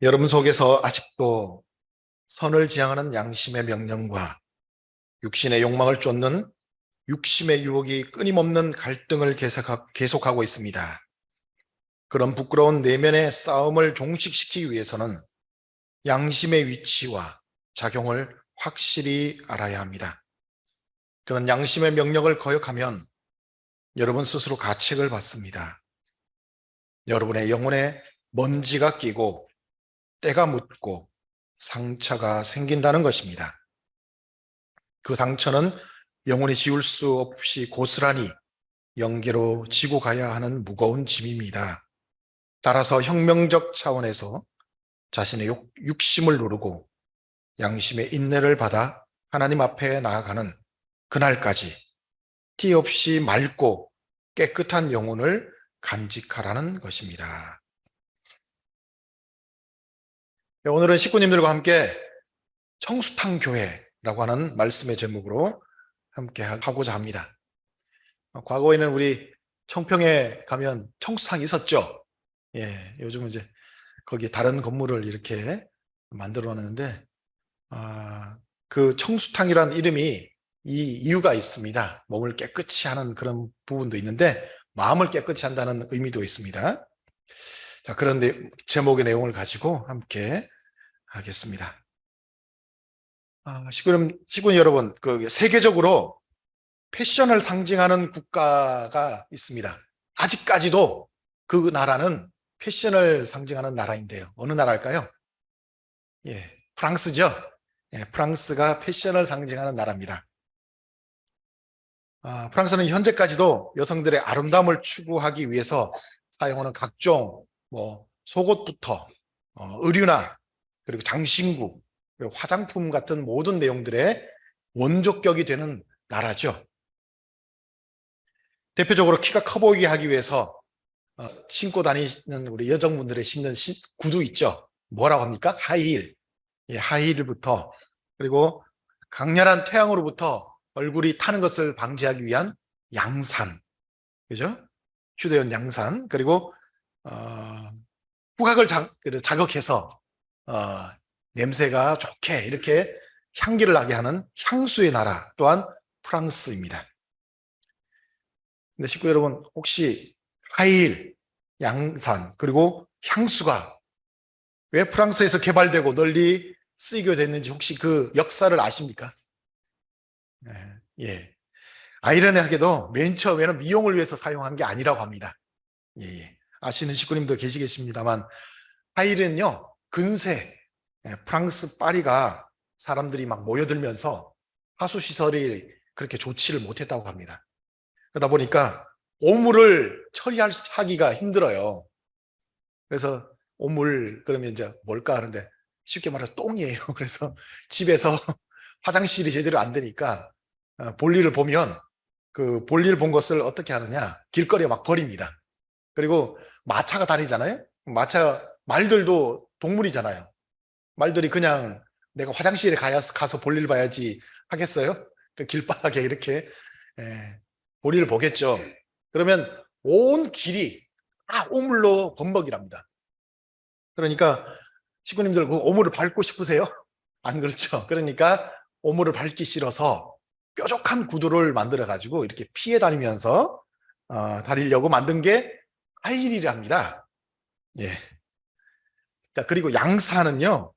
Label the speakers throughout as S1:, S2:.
S1: 여러분 속에서 아직도 선을 지향하는 양심의 명령과 육신의 욕망을 쫓는 육심의 유혹이 끊임없는 갈등을 계속하고 있습니다. 그런 부끄러운 내면의 싸움을 종식시키기 위해서는 양심의 위치와 작용을 확실히 알아야 합니다. 그런 양심의 명령을 거역하면 여러분 스스로 가책을 받습니다. 여러분의 영혼에 먼지가 끼고 때가 묻고 상처가 생긴다는 것입니다. 그 상처는 영원히 지울 수 없이 고스란히 영계로 지고 가야 하는 무거운 짐입니다. 따라서 혁명적 차원에서 자신의 육심을 누르고 양심의 인내를 받아 하나님 앞에 나아가는 그날까지 티 없이 맑고 깨끗한 영혼을 간직하라는 것입니다. 오늘은 식구님들과 함께 청수탕 교회라고 하는 말씀의 제목으로 함께 하고자 합니다. 과거에는 우리 청평에 가면 청수탕이 있었죠. 요즘은 이제 거기 다른 건물을 이렇게 만들어 놨는데, 그 청수탕이란 이름이 이 이유가 있습니다. 몸을 깨끗이 하는 그런 부분도 있는데 마음을 깨끗이 한다는 의미도 있습니다. 자, 그런데 제목의 내용을 가지고 함께 하겠습니다. 시군 여러분, 세계적으로 패션을 상징하는 국가가 있습니다. 아직까지도 그 나라는 패션을 상징하는 나라인데요. 어느 나라일까요? 프랑스죠. 프랑스가 패션을 상징하는 나라입니다. 프랑스는 현재까지도 여성들의 아름다움을 추구하기 위해서 사용하는 각종 속옷부터 의류나 그리고 장신구 그리고 화장품 같은 모든 내용들의 원조격이 되는 나라죠. 대표적으로 키가 커 보이게 하기 위해서 신고 다니는 우리 여성분들의 신는 구두 있죠. 뭐라고 합니까? 하이힐. 하이힐부터 그리고 강렬한 태양으로부터 얼굴이 타는 것을 방지하기 위한 양산, 그죠? 휴대용 양산, 그리고 후각을 자극해서 냄새가 좋게 이렇게 향기를 나게 하는 향수의 나라 또한 프랑스입니다. 근데 식구 여러분, 혹시 하이힐, 양산, 그리고 향수가 왜 프랑스에서 개발되고 널리 쓰이게 됐는지 혹시 그 역사를 아십니까? 아이러니하게도 맨 처음에는 미용을 위해서 사용한 게 아니라고 합니다. 아시는 식구님도 계시겠습니다만 하이힐은요, 근세 프랑스 파리가 사람들이 막 모여들면서 하수시설이 그렇게 좋지를 못했다고 합니다. 그러다 보니까 오물을 처리하기가 힘들어요. 그래서 오물 그러면 이제 뭘까 하는데 쉽게 말해서 똥이에요. 그래서 집에서 화장실이 제대로 안 되니까 볼일을 보면 그 볼일 본 것을 어떻게 하느냐, 길거리에 막 버립니다. 그리고 마차가 다니잖아요. 말들도 동물이잖아요. 말들이 그냥 내가 화장실에 가서 볼일 봐야지 하겠어요? 그 길바닥에 이렇게 볼일을 보겠죠. 그러면 온 길이 다 오물로 범벅이랍니다. 그러니까 식구님들 그 오물을 밟고 싶으세요? 안 그렇죠. 그러니까 오물을 밟기 싫어서 뾰족한 구두를 만들어 가지고 이렇게 피해 다니면서 다니려고 만든 게 하이힐이랍니다. 자, 그리고 양산은요,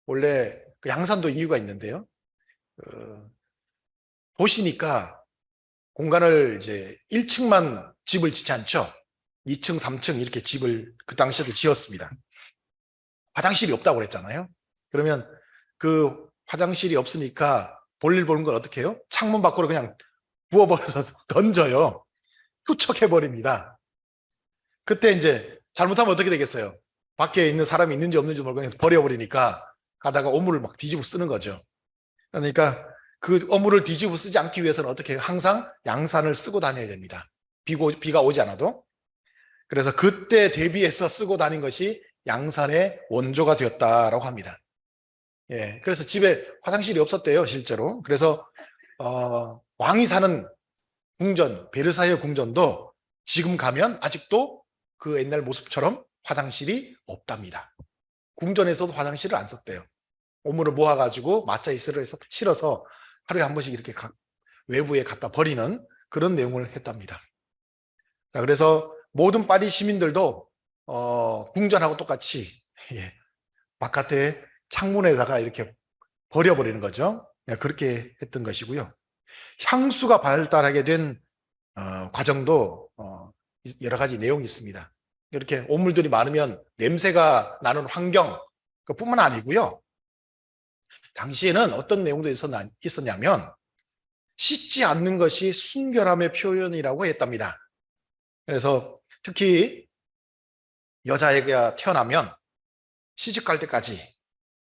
S1: 원래 그 양산도 이유가 있는데요. 도시니까 공간을 이제 1층만 집을 짓지 않죠. 2층, 3층 이렇게 집을 그 당시에도 지었습니다. 화장실이 없다고 그랬잖아요. 그러면 그 화장실이 없으니까 볼일 보는 걸 어떻게 해요? 창문 밖으로 그냥 부어버려서 던져요. 투척해버립니다. 그때 이제 잘못하면 어떻게 되겠어요? 밖에 있는 사람이 있는지 없는지 모르고 그냥 버려버리니까 가다가 오물을 막 뒤집어 쓰는 거죠. 그러니까 그 오물을 뒤집어 쓰지 않기 위해서는 어떻게 해요? 항상 양산을 쓰고 다녀야 됩니다. 비가 오지 않아도. 그래서 그때 대비해서 쓰고 다닌 것이 양산의 원조가 되었다라고 합니다. 그래서 집에 화장실이 없었대요, 실제로. 그래서 왕이 사는 궁전, 베르사유 궁전도 지금 가면 아직도 그 옛날 모습처럼 화장실이 없답니다. 궁전에서도 화장실을 안 썼대요. 오물을 모아가지고 맞자이슬을 실어서 하루에 한 번씩 이렇게 외부에 갖다 버리는 그런 내용을 했답니다. 자, 그래서 모든 파리 시민들도 궁전하고 똑같이 바깥에 창문에다가 이렇게 버려버리는 거죠. 그렇게 했던 것이고요. 향수가 발달하게 된 과정도 여러 가지 내용이 있습니다. 이렇게 오물들이 많으면 냄새가 나는 환경 그뿐만 아니고요. 당시에는 어떤 내용도 있었냐면 씻지 않는 것이 순결함의 표현이라고 했답니다. 그래서 특히 여자애가 태어나면 시집갈 때까지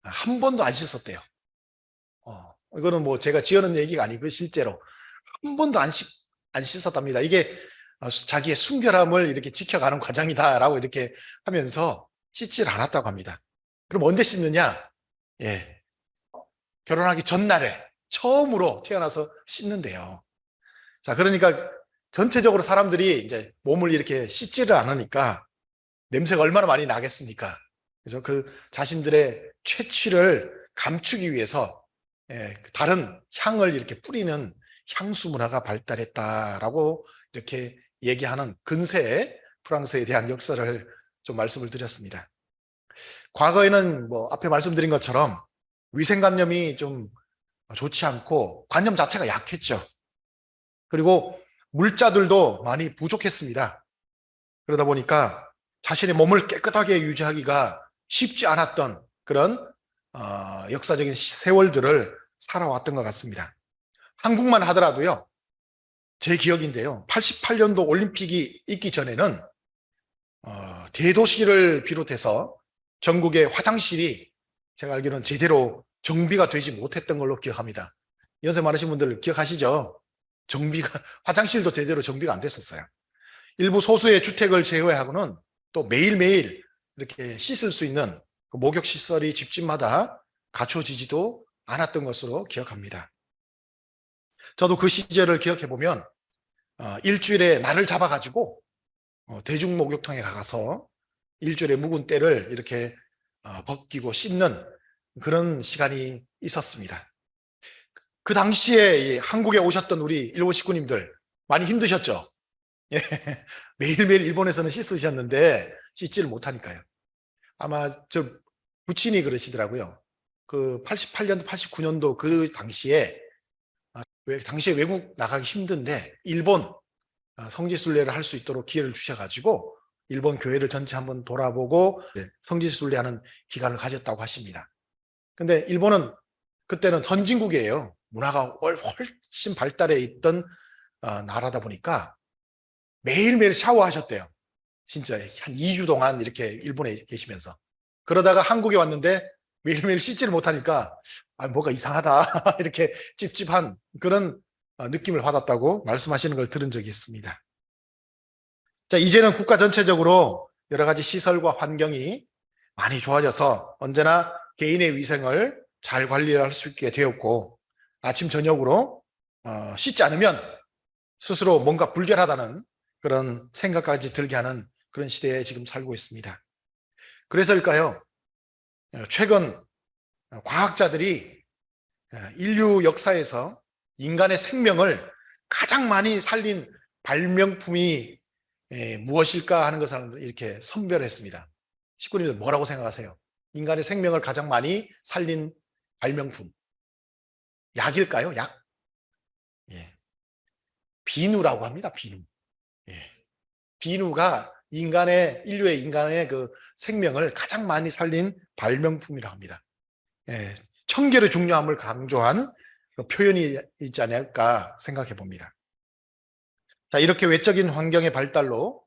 S1: 한 번도 안 씻었대요. 이거는 뭐 제가 지어낸 얘기가 아니고 실제로 한 번도 안 씻었답니다. 이게 자기의 순결함을 이렇게 지켜가는 과정이다라고 이렇게 하면서 씻질 않았다고 합니다. 그럼 언제 씻느냐? 결혼하기 전날에 처음으로 태어나서 씻는데요. 자, 그러니까 전체적으로 사람들이 이제 몸을 이렇게 씻지를 않으니까 냄새가 얼마나 많이 나겠습니까? 그죠? 그 자신들의 채취를 감추기 위해서 다른 향을 이렇게 뿌리는 향수 문화가 발달했다라고 이렇게 얘기하는 근세의 프랑스에 대한 역사를 좀 말씀을 드렸습니다. 과거에는 뭐 앞에 말씀드린 것처럼 위생관념이 좀 좋지 않고 관념 자체가 약했죠. 그리고 물자들도 많이 부족했습니다. 그러다 보니까 자신의 몸을 깨끗하게 유지하기가 쉽지 않았던 그런 역사적인 세월들을 살아왔던 것 같습니다. 한국만 하더라도요. 제 기억인데요. 88년도 올림픽이 있기 전에는 대도시를 비롯해서 전국의 화장실이 제가 알기로는 제대로 정비가 되지 못했던 걸로 기억합니다. 연세 많으신 분들 기억하시죠? 화장실도 제대로 정비가 안 됐었어요. 일부 소수의 주택을 제외하고는 또 매일매일 이렇게 씻을 수 있는 목욕시설이 집집마다 갖춰지지도 않았던 것으로 기억합니다. 저도 그 시절을 기억해 보면 일주일에 날을 잡아가지고 대중목욕탕에 가서 일주일에 묵은 때를 이렇게 벗기고 씻는 그런 시간이 있었습니다. 그 당시에 한국에 오셨던 우리 일본 식구님들 많이 힘드셨죠? 매일매일 일본에서는 씻으셨는데 씻지를 못하니까요. 아마 저 부친이 그러시더라고요. 그 88년도, 89년도 그 당시에 외국 나가기 힘든데 일본 성지순례를 할 수 있도록 기회를 주셔가지고 일본 교회를 전체 한번 돌아보고 성지순례하는 기간을 가졌다고 하십니다. 근데 일본은 그때는 선진국이에요. 문화가 훨씬 발달해 있던 나라다 보니까 매일매일 샤워하셨대요. 진짜 한 2주 동안 이렇게 일본에 계시면서. 그러다가 한국에 왔는데 매일매일 씻지를 못하니까 뭐가 이상하다 이렇게 찝찝한 그런 느낌을 받았다고 말씀하시는 걸 들은 적이 있습니다. 자, 이제는 국가 전체적으로 여러 가지 시설과 환경이 많이 좋아져서 언제나 개인의 위생을 잘 관리할 수 있게 되었고 아침 저녁으로 씻지 않으면 스스로 뭔가 불결하다는 그런 생각까지 들게 하는 그런 시대에 지금 살고 있습니다. 그래서일까요? 최근 과학자들이 인류 역사에서 인간의 생명을 가장 많이 살린 발명품이 무엇일까 하는 것을 이렇게 선별했습니다. 식구님들 뭐라고 생각하세요? 인간의 생명을 가장 많이 살린 발명품. 약일까요? 약? 비누라고 합니다. 비누. 비누가 인류의 그 생명을 가장 많이 살린 발명품이라고 합니다. 청결의 중요함을 강조한 그 표현이 있지 않을까 생각해 봅니다. 자, 이렇게 외적인 환경의 발달로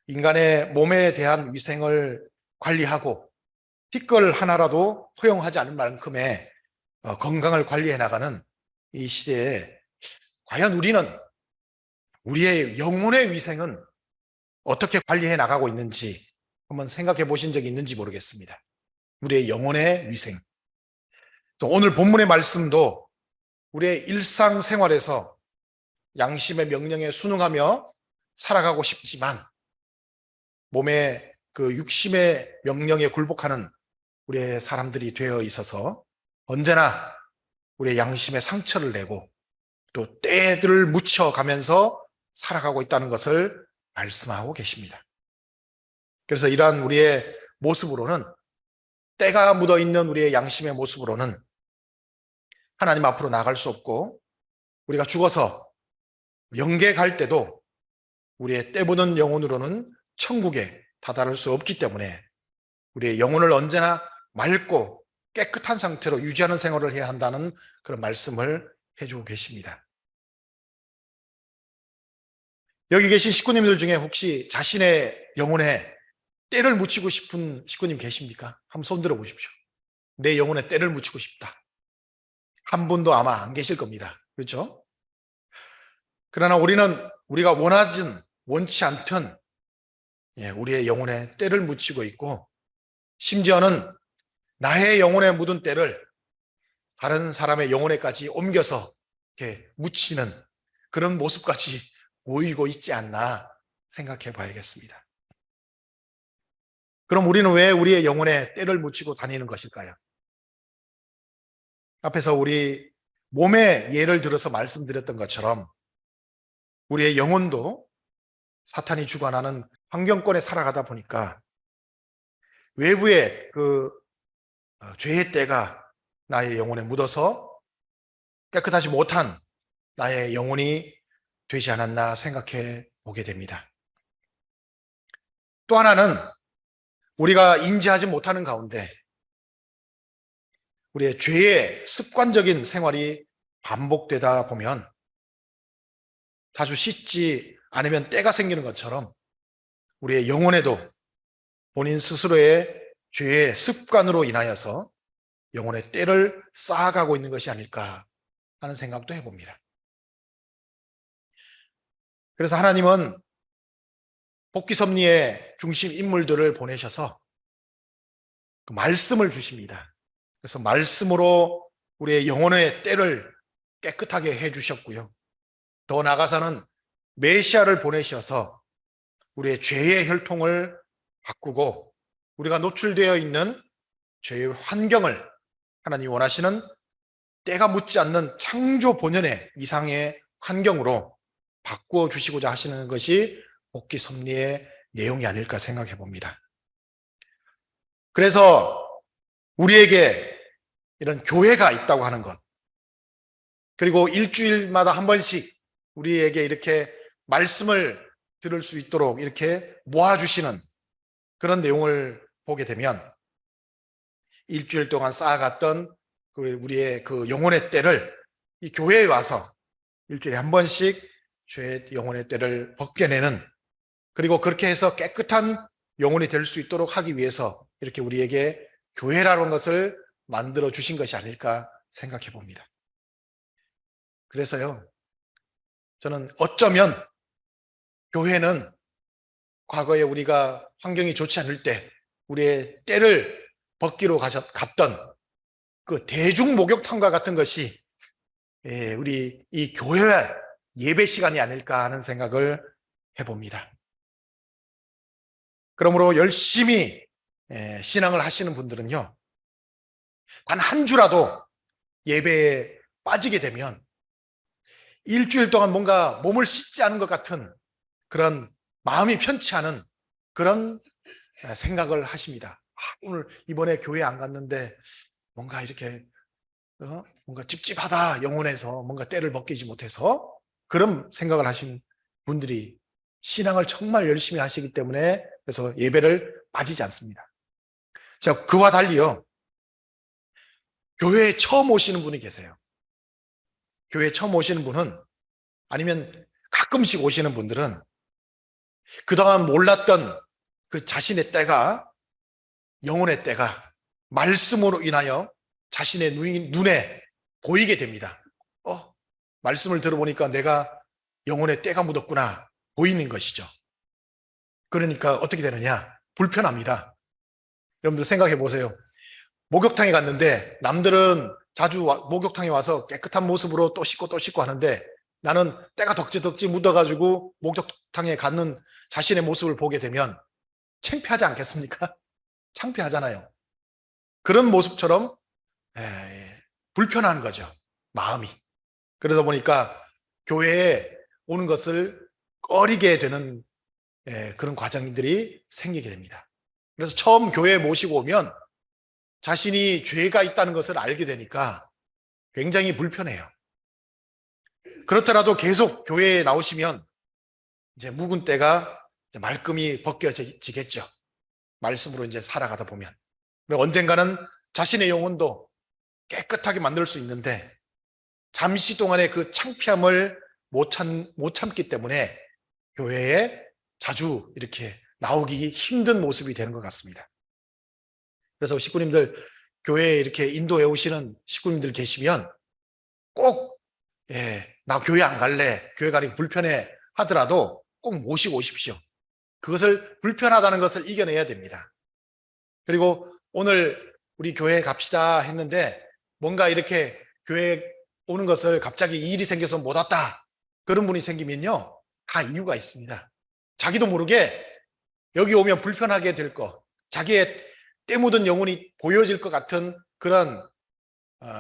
S1: 인간의 몸에 대한 위생을 관리하고 티끌 하나라도 허용하지 않을 만큼의 건강을 관리해 나가는 이 시대에 과연 우리는 우리의 영혼의 위생은 어떻게 관리해 나가고 있는지 한번 생각해 보신 적이 있는지 모르겠습니다. 우리의 영혼의 위생. 또 오늘 본문의 말씀도 우리의 일상생활에서 양심의 명령에 순응하며 살아가고 싶지만 몸의 그 육심의 명령에 굴복하는 우리의 사람들이 되어 있어서 언제나 우리의 양심에 상처를 내고 또 때들을 묻혀가면서 살아가고 있다는 것을 말씀하고 계십니다. 그래서 이러한 우리의 모습으로는, 때가 묻어있는 우리의 양심의 모습으로는 하나님 앞으로 나갈 수 없고, 우리가 죽어서 영계 갈 때도 우리의 때 묻은 영혼으로는 천국에 다다를 수 없기 때문에 우리의 영혼을 언제나 맑고 깨끗한 상태로 유지하는 생활을 해야 한다는 그런 말씀을 해주고 계십니다. 여기 계신 식구님들 중에 혹시 자신의 영혼에 때를 묻히고 싶은 식구님 계십니까? 한번 손 들어 보십시오. 내 영혼에 때를 묻히고 싶다. 한 분도 아마 안 계실 겁니다. 그렇죠? 그러나 우리는 우리가 원치 않든 우리의 영혼에 때를 묻히고 있고, 심지어는 나의 영혼에 묻은 때를 다른 사람의 영혼에까지 옮겨서 이렇게 묻히는 그런 모습까지 보이고 있지 않나 생각해 봐야겠습니다. 그럼 우리는 왜 우리의 영혼에 때를 묻히고 다니는 것일까요? 앞에서 우리 몸의 예를 들어서 말씀드렸던 것처럼 우리의 영혼도 사탄이 주관하는 환경권에 살아가다 보니까 외부의 그 죄의 때가 나의 영혼에 묻어서 깨끗하지 못한 나의 영혼이 되지 않았나 생각해 보게 됩니다. 또 하나는 우리가 인지하지 못하는 가운데 우리의 죄의 습관적인 생활이 반복되다 보면 자주 씻지 않으면 때가 생기는 것처럼 우리의 영혼에도 본인 스스로의 죄의 습관으로 인하여서 영혼의 때를 쌓아가고 있는 것이 아닐까 하는 생각도 해봅니다. 그래서 하나님은 복귀섭리의 중심 인물들을 보내셔서 그 말씀을 주십니다. 그래서 말씀으로 우리의 영혼의 때를 깨끗하게 해주셨고요. 더 나아가서는 메시아를 보내셔서 우리의 죄의 혈통을 바꾸고 우리가 노출되어 있는 죄의 환경을 하나님이 원하시는 때가 묻지 않는 창조 본연의 이상의 환경으로 바꾸어 주시고자 하시는 것이 복귀 섭리의 내용이 아닐까 생각해 봅니다. 그래서 우리에게 이런 교회가 있다고 하는 것, 그리고 일주일마다 한 번씩 우리에게 이렇게 말씀을 들을 수 있도록 이렇게 모아주시는 그런 내용을 보게 되면 일주일 동안 쌓아갔던 우리의 그 영혼의 때를 이 교회에 와서 일주일에 한 번씩 죄의 영혼의 때를 벗겨내는, 그리고 그렇게 해서 깨끗한 영혼이 될 수 있도록 하기 위해서 이렇게 우리에게 교회라는 것을 만들어 주신 것이 아닐까 생각해 봅니다. 그래서요, 저는 어쩌면 교회는 과거에 우리가 환경이 좋지 않을 때 우리의 때를 벗기러 갔던 그 대중 목욕탕과 같은 것이 우리 이 교회 예배 시간이 아닐까 하는 생각을 해봅니다. 그러므로 열심히 신앙을 하시는 분들은요, 단 한 주라도 예배에 빠지게 되면 일주일 동안 뭔가 몸을 씻지 않은 것 같은 그런 마음이 편치 않은 그런 생각을 하십니다. 오늘 이번에 교회 안 갔는데 뭔가 이렇게 뭔가 찝찝하다, 영혼에서 뭔가 때를 벗기지 못해서, 그런 생각을 하신 분들이 신앙을 정말 열심히 하시기 때문에 그래서 예배를 빠지지 않습니다. 자, 그와 달리요, 교회에 처음 오시는 분이 계세요. 교회에 처음 오시는 분은, 아니면 가끔씩 오시는 분들은 그동안 몰랐던 그 자신의 때가, 영혼의 때가 말씀으로 인하여 자신의 눈에 보이게 됩니다. 말씀을 들어보니까 내가 영혼의 때가 묻었구나 보이는 것이죠. 그러니까 어떻게 되느냐? 불편합니다. 여러분들 생각해 보세요. 목욕탕에 갔는데 남들은 자주 목욕탕에 와서 깨끗한 모습으로 또 씻고 또 씻고 하는데 나는 때가 덕지덕지 묻어가지고 목욕탕에 갔는 자신의 모습을 보게 되면 창피하지 않겠습니까? 창피하잖아요. 그런 모습처럼 불편한 거죠. 마음이. 그러다 보니까 교회에 오는 것을 꺼리게 되는 그런 과정들이 생기게 됩니다. 그래서 처음 교회에 모시고 오면 자신이 죄가 있다는 것을 알게 되니까 굉장히 불편해요. 그렇더라도 계속 교회에 나오시면 이제 묵은 때가 말끔히 벗겨지겠죠. 말씀으로 이제 살아가다 보면. 언젠가는 자신의 영혼도 깨끗하게 만들 수 있는데 잠시 동안의 그 창피함을 못 참기 때문에 교회에 자주 이렇게 나오기 힘든 모습이 되는 것 같습니다. 그래서 식구님들, 교회에 이렇게 인도해 오시는 식구님들 계시면 꼭 나 교회 안 갈래, 교회 가기 불편해 하더라도 꼭 모시고 오십시오. 그것을 불편하다는 것을 이겨내야 됩니다. 그리고 오늘 우리 교회에 갑시다 했는데 뭔가 이렇게 교회에 오는 것을 갑자기 일이 생겨서 못 왔다, 그런 분이 생기면요, 다 이유가 있습니다. 자기도 모르게 여기 오면 불편하게 될 거, 자기의 때 묻은 영혼이 보여질 것 같은 그런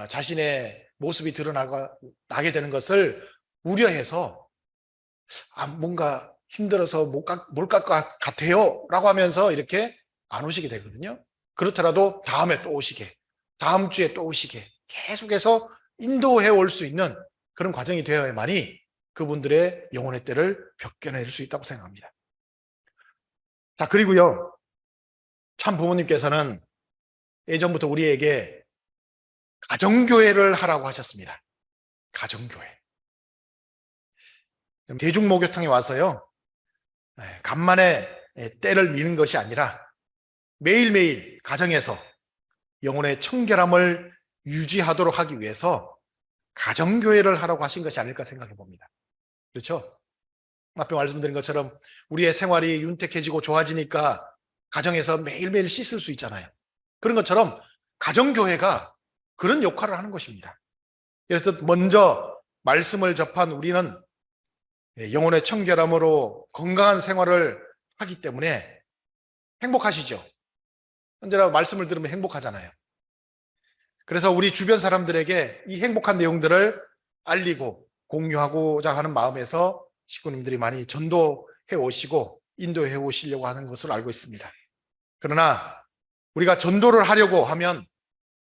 S1: 자신의 모습이 드러나게 되는 것을 우려해서 뭔가 힘들어서 못 갈 것 같아요 라고 하면서 이렇게 안 오시게 되거든요. 그렇더라도 다음에 또 오시게, 다음 주에 또 오시게 계속해서 인도해 올 수 있는 그런 과정이 되어야만이 그분들의 영혼의 때를 벗겨낼 수 있다고 생각합니다. 자, 그리고요, 참 부모님께서는 예전부터 우리에게 가정교회를 하라고 하셨습니다. 가정교회. 대중목욕탕에 와서요, 간만에 때를 미는 것이 아니라 매일매일 가정에서 영혼의 청결함을 유지하도록 하기 위해서 가정교회를 하라고 하신 것이 아닐까 생각해 봅니다. 그렇죠? 앞에 말씀드린 것처럼 우리의 생활이 윤택해지고 좋아지니까 가정에서 매일매일 씻을 수 있잖아요. 그런 것처럼 가정교회가 그런 역할을 하는 것입니다. 그래서 먼저 말씀을 접한 우리는 영혼의 청결함으로 건강한 생활을 하기 때문에 행복하시죠? 언제나 말씀을 들으면 행복하잖아요. 그래서 우리 주변 사람들에게 이 행복한 내용들을 알리고 공유하고자 하는 마음에서 식구님들이 많이 전도해 오시고 인도해 오시려고 하는 것을 알고 있습니다. 그러나 우리가 전도를 하려고 하면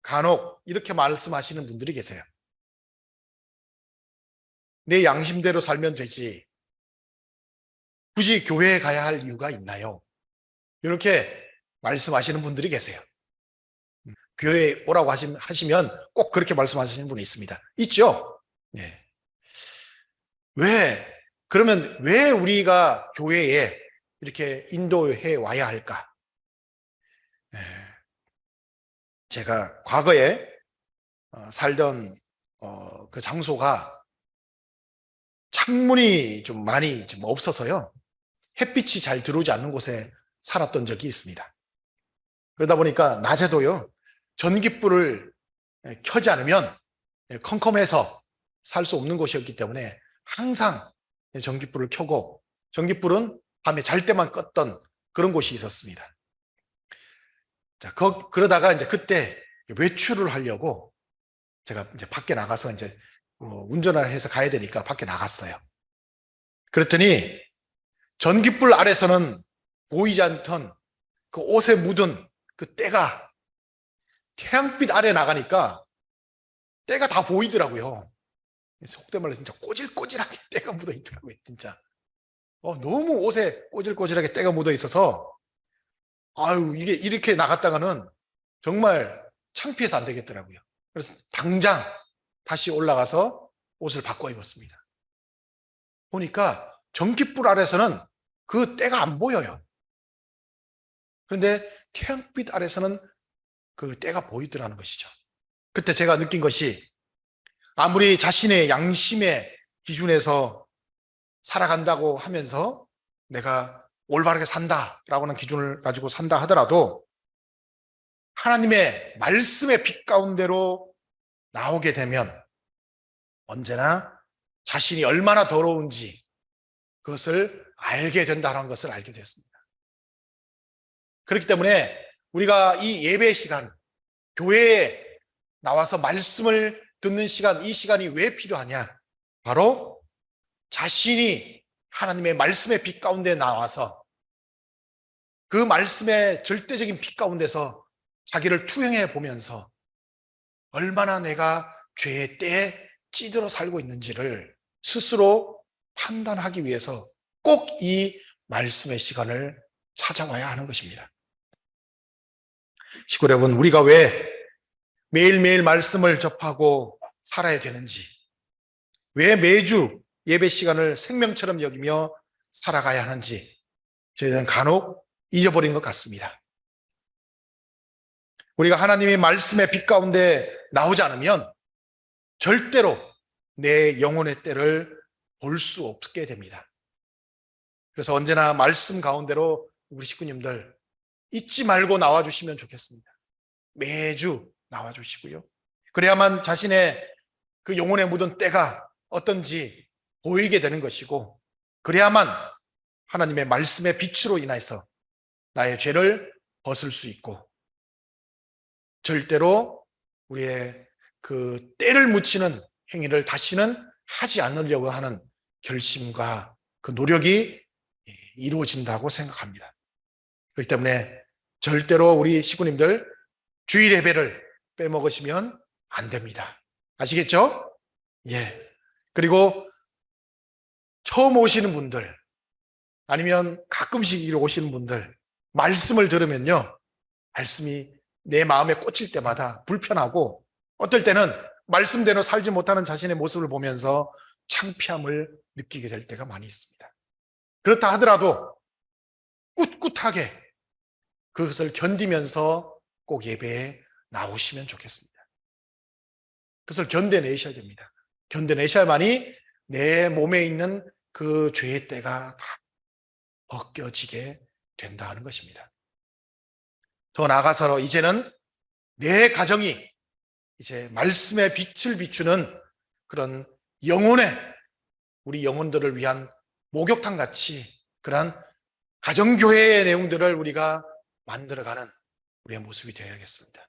S1: 간혹 이렇게 말씀하시는 분들이 계세요. 내 양심대로 살면 되지, 굳이 교회에 가야 할 이유가 있나요? 이렇게 말씀하시는 분들이 계세요. 교회에 오라고 하시면 꼭 그렇게 말씀하시는 분이 있습니다. 있죠? 네. 그러면 왜 우리가 교회에 이렇게 인도해 와야 할까? 네. 제가 과거에 살던 그 장소가 창문이 좀 많이 좀 없어서요, 햇빛이 잘 들어오지 않는 곳에 살았던 적이 있습니다. 그러다 보니까 낮에도요, 전깃불을 켜지 않으면 컴컴해서 살 수 없는 곳이었기 때문에 항상 전깃불을 켜고, 전깃불은 밤에 잘 때만 껐던 그런 곳이 있었습니다. 자, 그러다가 이제 그때 외출을 하려고 제가 이제 밖에 나가서 이제 운전을 해서 가야 되니까 밖에 나갔어요. 그랬더니 전깃불 아래서는 보이지 않던 그 옷에 묻은 그 때가 태양빛 아래 나가니까 때가 다 보이더라고요. 속된 말로 진짜 꼬질꼬질하게 때가 묻어 있더라고요, 진짜. 너무 옷에 꼬질꼬질하게 때가 묻어 있어서, 이게 이렇게 나갔다가는 정말 창피해서 안 되겠더라고요. 그래서 당장 다시 올라가서 옷을 바꿔 입었습니다. 보니까 전깃불 아래서는 그 때가 안 보여요. 그런데 태양빛 아래서는 그 때가 보이더라는 것이죠. 그때 제가 느낀 것이, 아무리 자신의 양심의 기준에서 살아간다고 하면서 내가 올바르게 산다라고 하는 기준을 가지고 산다 하더라도 하나님의 말씀의 빛 가운데로 나오게 되면 언제나 자신이 얼마나 더러운지 그것을 알게 된다는 것을 알게 됐습니다. 그렇기 때문에 우리가 이 예배 시간, 교회에 나와서 말씀을 듣는 시간, 이 시간이 왜 필요하냐? 바로 자신이 하나님의 말씀의 빛 가운데 나와서 그 말씀의 절대적인 빛 가운데서 자기를 투영해 보면서 얼마나 내가 죄의 때에 찌들어 살고 있는지를 스스로 판단하기 위해서 꼭 이 말씀의 시간을 찾아와야 하는 것입니다. 식구 여러분, 우리가 왜 매일매일 말씀을 접하고 살아야 되는지, 왜 매주 예배 시간을 생명처럼 여기며 살아가야 하는지 저희는 간혹 잊어버린 것 같습니다. 우리가 하나님의 말씀의 빛 가운데 나오지 않으면 절대로 내 영혼의 때를 볼 수 없게 됩니다. 그래서 언제나 말씀 가운데로 우리 식구님들 잊지 말고 나와주시면 좋겠습니다. 매주 나와주시고요. 그래야만 자신의 그 영혼에 묻은 때가 어떤지 보이게 되는 것이고, 그래야만 하나님의 말씀의 빛으로 인해서 나의 죄를 벗을 수 있고, 절대로 우리의 그 때를 묻히는 행위를 다시는 하지 않으려고 하는 결심과 그 노력이 이루어진다고 생각합니다. 그렇기 때문에 절대로 우리 식구님들 주일 예배를 빼먹으시면 안 됩니다. 아시겠죠? 예. 그리고 처음 오시는 분들, 아니면 가끔씩 오시는 분들, 말씀을 들으면요, 말씀이 내 마음에 꽂힐 때마다 불편하고, 어떨 때는 말씀대로 살지 못하는 자신의 모습을 보면서 창피함을 느끼게 될 때가 많이 있습니다. 그렇다 하더라도 꿋꿋하게 그것을 견디면서 꼭 예배에 나오시면 좋겠습니다. 그것을 견뎌내셔야 됩니다. 견뎌내셔야만이 내 몸에 있는 그 죄의 때가 다 벗겨지게 된다 하는 것입니다. 더 나아가서 이제는 내 가정이 이제 말씀의 빛을 비추는 그런 영혼의, 우리 영혼들을 위한 목욕탕 같이 그런 가정교회의 내용들을 우리가 만들어가는 우리의 모습이 되어야겠습니다.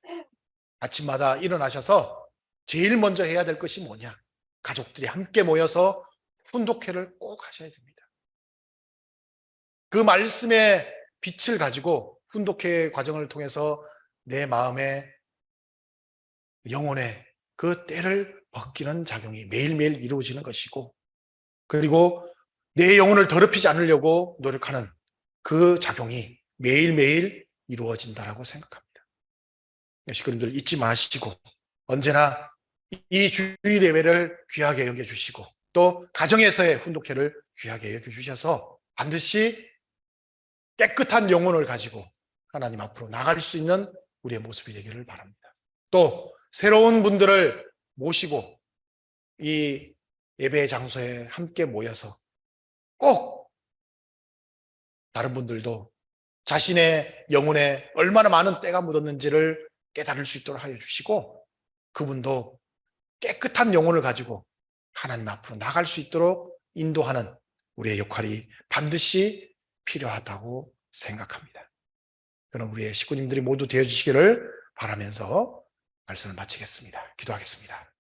S1: 아침마다 일어나셔서 제일 먼저 해야 될 것이 뭐냐? 가족들이 함께 모여서 훈독회를 꼭 하셔야 됩니다. 그 말씀의 빛을 가지고 훈독회 과정을 통해서 내 마음의 영혼의 그 때를 벗기는 작용이 매일매일 이루어지는 것이고, 그리고 내 영혼을 더럽히지 않으려고 노력하는 그 작용이 매일매일 이루어진다라고 생각합니다. 식구님들 잊지 마시고 언제나 이 주일 예배를 귀하게 여겨주시고, 또 가정에서의 훈독회를 귀하게 여겨주셔서 반드시 깨끗한 영혼을 가지고 하나님 앞으로 나갈 수 있는 우리의 모습이 되기를 바랍니다. 또 새로운 분들을 모시고 이 예배 장소에 함께 모여서 꼭 다른 분들도 자신의 영혼에 얼마나 많은 때가 묻었는지를 깨달을 수 있도록 하여 주시고, 그분도 깨끗한 영혼을 가지고 하나님 앞으로 나갈 수 있도록 인도하는 우리의 역할이 반드시 필요하다고 생각합니다. 그럼 우리의 식구님들이 모두 되어주시기를 바라면서 말씀을 마치겠습니다. 기도하겠습니다.